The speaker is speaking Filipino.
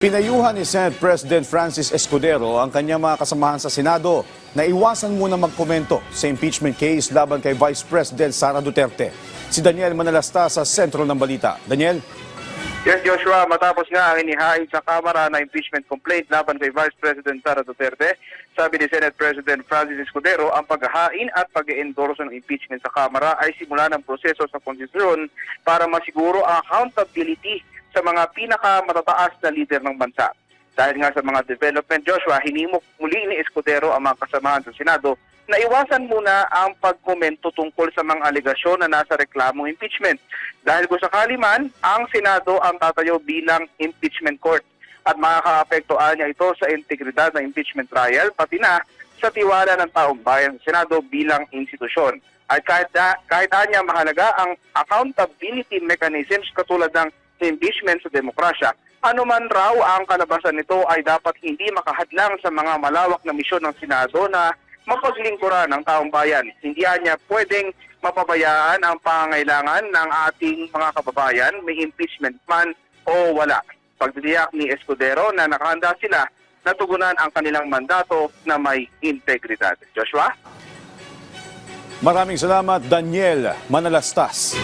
Pinayuhan ni Senate President Francis Escudero ang kanyang mga kasamahan sa Senado na iwasan muna magkomento sa impeachment case laban kay Vice President Sara Duterte. Si Daniel Manalasta sa sentro ng balita. Daniel? Yes, Joshua, matapos nga ang inihain sa Kamara na impeachment complaint laban kay Vice President Sara Duterte, sabi ni Senate President Francis Escudero, ang paghahain at pag-endorso ng impeachment sa Kamara ay simula ng proseso sa konstitusyon para masiguro ang accountability sa mga pinakamatataas na lider ng bansa. Dahil nga sa mga development, Joshua, hinimok muli ni Escudero ang mga kasamahan sa Senado na iwasan muna ang pagkomento tungkol sa mga alegasyon na nasa reklamong impeachment. Dahil kung sakali man, ang Senado ang tatayo bilang impeachment court at makakaapektuhan niya ito sa integridad ng impeachment trial, pati na sa tiwala ng taong bayan sa Senado bilang institusyon. At kahit anya mahalaga ang accountability mechanisms katulad ng impeachment sa demokrasya, anuman raw ang kalabasan nito ay dapat hindi makahadlang sa mga malawak na misyon ng Senado na mapaglingkuran ng taong bayan. Hindi niya pwedeng mapabayaan ang pangangailangan ng ating mga kababayan, may impeachment man o wala. Pagtitiyak ni Escudero na nakahanda sila na tugunan ang kanilang mandato na may integridad. Joshua? Maraming salamat, Daniel Manalastas.